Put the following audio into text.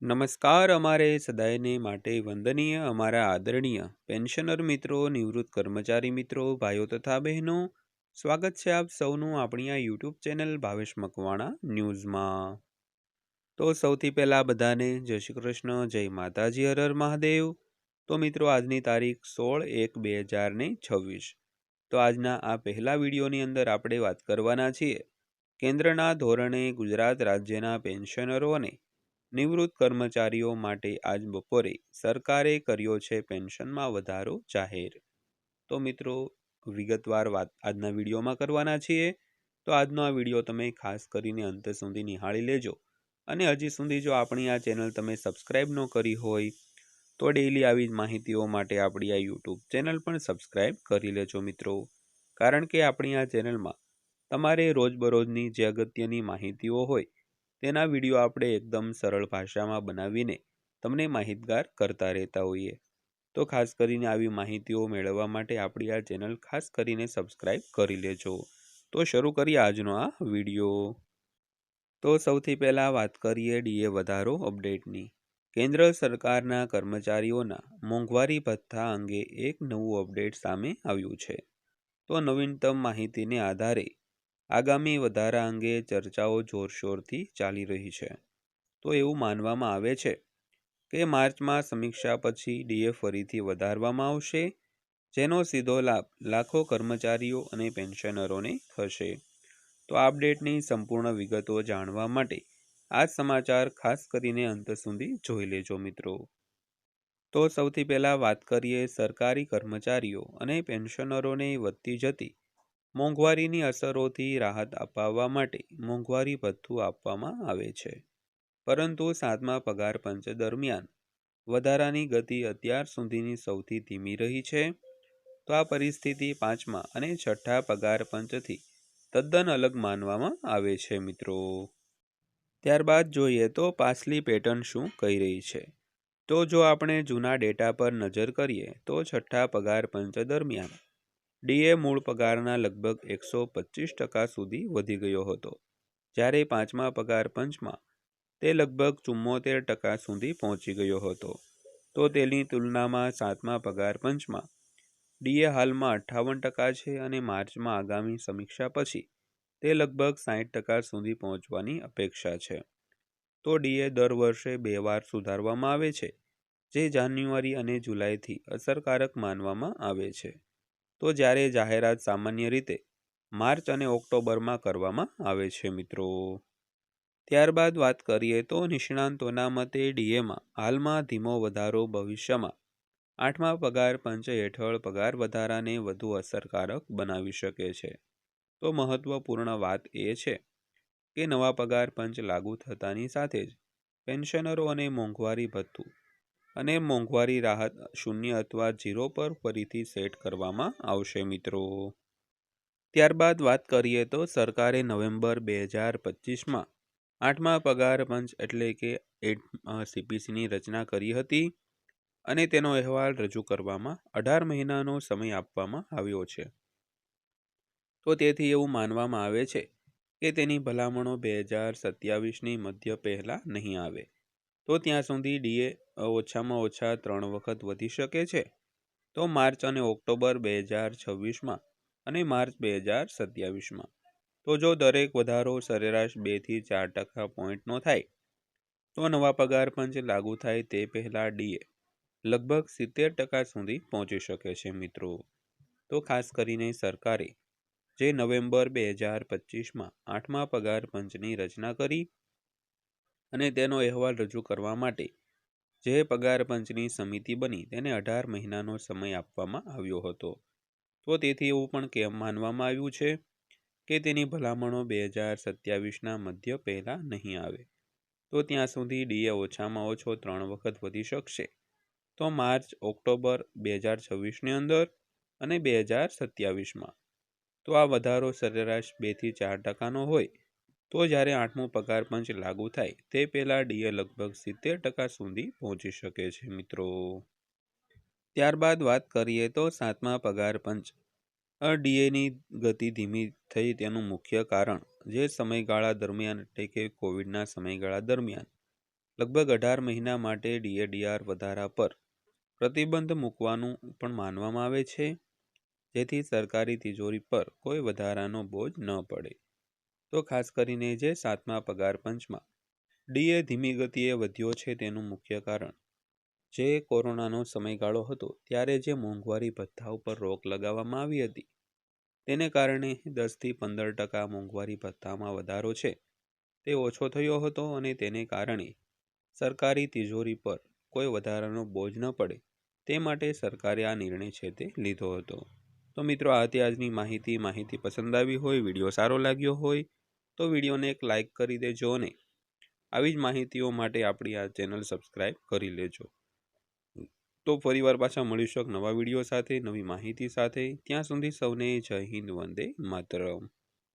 નમસ્કાર અમારે સદાયને માટે વંદનીય અમારા આદરણીય પેન્શનર મિત્રો, નિવૃત્ત કર્મચારી મિત્રો, ભાઈઓ તથા બહેનો, સ્વાગત છે આપ સૌનું આપણી આ યુટ્યુબ ચેનલ ભાવેશ મકવાણા ન્યૂઝમાં। તો સૌથી પહેલાં બધાને જય શ્રી કૃષ્ણ, જય માતાજી, હર હર મહાદેવ। તો મિત્રો આજની તારીખ 16/1/2026। તો આજના આ પહેલા વિડીયોની અંદર આપણે વાત કરવાના છીએ કેન્દ્રના ધોરણે ગુજરાત રાજ્યના પેન્શનરો અને નિવૃત્ત કર્મચારીઓ માટે આજ બપોરે સરકારે કર્યો છે પેન્શનમાં વધારો જાહેર। તો મિત્રો વિગતવાર વાત આજના વિડીયોમાં કરવાના છીએ। તો આજનો આ વિડીયો તમે ખાસ કરીને અંત સુધી નિહાળી લેજો। અને હજી સુધી જો આપણી આ ચેનલ તમે સબસ્ક્રાઈબ ન કરી હોય તો ડેઈલી આવી જ માહિતીઓ માટે આપણી આ યુટ્યુબ ચેનલ પણ સબસ્ક્રાઈબ કરી લેજો મિત્રો। કારણ કે આપણી આ ચેનલમાં તમારે રોજબરોજની જે અગત્યની માહિતીઓ હોય તેના વિડીયો આપણે એકદમ સરળ ભાષામાં બનાવીને તમને માહિતગાર કરતા રહેતા હોઈએ। તો ખાસ કરીને આવી માહિતીઓ મેળવવા માટે આપણી આ ચેનલ ખાસ કરીને સબસ્ક્રાઈબ કરી લેજો। તો શરૂ કરીએ આજનો આ વિડીયો। તો સૌથી પહેલાં વાત કરીએ ડીએ વધારો અપડેટની। કેન્દ્ર સરકારના કર્મચારીઓના મોંઘવારી ભથ્થા અંગે એક નવું અપડેટ સામે આવ્યું છે। તો નવીનતમ માહિતીને આધારે આગામી વધારા અંગે ચર્ચાઓ જોરશોરથી ચાલી રહી છે। તો એવું માનવામાં આવે છે કે માર્ચમાં સમીક્ષા પછી ડીએ ફરીથી વધારવામાં આવશે, જેનો સીધો લાભ લાખો કર્મચારીઓ અને પેન્શનરોને થશે। તો આ અપડેટની સંપૂર્ણ વિગતો જાણવા માટે આ સમાચાર ખાસ કરીને અંત સુધી જોઈ લેજો મિત્રો। તો સૌથી પહેલાં વાત કરીએ સરકારી કર્મચારીઓ અને પેન્શનરોને વધતી જતી મોંઘવારીની અસરોથી રાહત અપાવવા માટે મોંઘવારી ભથ્થું આપવામાં આવે છે। પરંતુ 7મા પગાર પંચ દરમિયાન વધારાની ગતિ અત્યાર સુધીની સૌથી ધીમી રહી છે। તો આ પરિસ્થિતિ 5મા અને 6ઠ્ઠા પગાર પંચથી તદ્દન અલગ માનવામાં આવે છે મિત્રો। ત્યારબાદ જોઈએ તો પાછલી પેટર્ન શું કહી રહી છે। તો જો આપણે જૂના ડેટા પર નજર કરીએ તો 6ઠ્ઠા પગાર પંચ દરમિયાન ડીએ મૂળ પગારના લગભગ 125% સુધી વધી ગયો હતો, જ્યારે 5મા પગાર પંચમાં તે લગભગ 74% સુધી પહોંચી ગયો હતો। તો તેની તુલનામાં 7મા પગાર પંચમાં ડીએ હાલમાં 58% છે અને માર્ચમાં આગામી સમીક્ષા પછી તે લગભગ 60% સુધી પહોંચવાની અપેક્ષા છે। તો ડીએ દર વર્ષે 2 વાર સુધારવામાં આવે છે, જે જાન્યુઆરી અને જુલાઈથી અસરકારક માનવામાં આવે છે। તો જ્યારે જાહેરાત સામાન્ય રીતે માર્ચ અને ઓક્ટોબરમાં કરવામાં આવે છે મિત્રો। ત્યારબાદ વાત કરીએ તો નિષ્ણાંતોના મતે ડીએમાં હાલમાં ધીમો વધારો ભવિષ્યમાં 8મા પગાર પંચ હેઠળ પગાર વધારાને વધુ અસરકારક બનાવી શકે છે। તો મહત્વપૂર્ણ વાત એ છે કે નવા પગાર પંચ લાગુ થતાની સાથે જ પેન્શનરો અને મોંઘવારી ભથ્થું અને મોંઘવારી રાહત 0 અથવા 0 પર ફરીથી સેટ કરવામાં આવશે મિત્રો। ત્યારબાદ વાત કરીએ તો સરકારે નવેમ્બર 2025માં 8મા પગાર પંચ એટલે કે સીપીસીની રચના કરી હતી અને તેનો અહેવાલ રજૂ કરવામાં 18 મહિનાનો સમય આપવામાં આવ્યો છે। તો તેથી એવું માનવામાં આવે છે કે તેની ભલામણો 2027ની મધ્ય પહેલાં નહીં આવે। તો ત્યાં સુધી ડીએ ઓછામાં ઓછા 3 વખત વધી શકે છે। તો માર્ચ અને ઓક્ટોબર 2026માં અને માર્ચ 2027માં। તો જો દરેક વધારો સરેરાશ 2 થી 4% પોઈન્ટનો થાય તો નવા પગાર પંચ લાગુ થાય તે પહેલાં ડીએ લગભગ 70% સુધી પહોંચી શકે છે મિત્રો। તો ખાસ કરીને સરકારે જે નવેમ્બર 2025માં 8મા પગાર પંચની રચના કરી અને તેનો અહેવાલ રજૂ કરવા માટે જે પગાર પંચની સમિતિ બની તેને 18 મહિનાનો સમય આપવામાં આવ્યો હતો। તો તેથી એવું પણ માનવામાં આવ્યું છે કે તેની ભલામણો 2027ના મધ્ય પહેલાં નહીં આવે। તો ત્યાં સુધી ડીએ ઓછામાં ઓછો 3 વખત વધી શકશે। તો માર્ચ ઓક્ટોબર 2026ની અંદર અને 2027માં। તો આ વધારો સરેરાશ 2 થી 4%નો હોય। તો જ્યારે 8મું પગાર પંચ લાગુ થાય તે પહેલાં ડીએ લગભગ 70% સુધી પહોંચી શકે છે મિત્રો। ત્યારબાદ વાત કરીએ તો 7મા પગાર પંચ ડીએની ગતિ ધીમી થઈ તેનું મુખ્ય કારણ જે સમયગાળા દરમિયાન એટલે કે કોવિડના સમયગાળા દરમિયાન લગભગ 18 મહિના માટે ડીએડીઆર વધારા પર પ્રતિબંધ મૂકવાનું પણ માનવામાં આવે છે, જેથી સરકારી તિજોરી પર કોઈ વધારાનો બોજ ન પડે. તો ખાસ કરીને જે 7મા પગાર પંચમાં ડીએ ધીમી ગતિએ વધ્યો છે, તેનું મુખ્ય કારણ જે કોરોનાનો સમયગાળો હતો ત્યારે જે મોંઘવારી ભથ્થા ઉપર રોક લગાવવામાં આવી હતી, તેને કારણે 10થી 15% મોંઘવારી ભથ્થામાં વધારો છે તે ઓછો થયો હતો અને તેને કારણે સરકારી તિજોરી પર કોઈ વધારાનો બોજ ન પડે તે માટે સરકારે આ નિર્ણય છે તે લીધો હતો. તો મિત્રો, આ હતી આજની માહિતી પસંદ આવી હોય, વિડીયો સારો લાગ્યો હોય તો વિડીયોને એક લાઇક કરી દેજો અને આવી જ માહિતીઓ માટે આપણી આ ચેનલ સબસ્ક્રાઈબ કરી લેજો. તો ફરીવાર પાછા મળીશું એક નવા વિડીયો સાથે, નવી માહિતી સાથે. ત્યાં સુધી સૌને જય હિન્દ, વંદે માતરમ.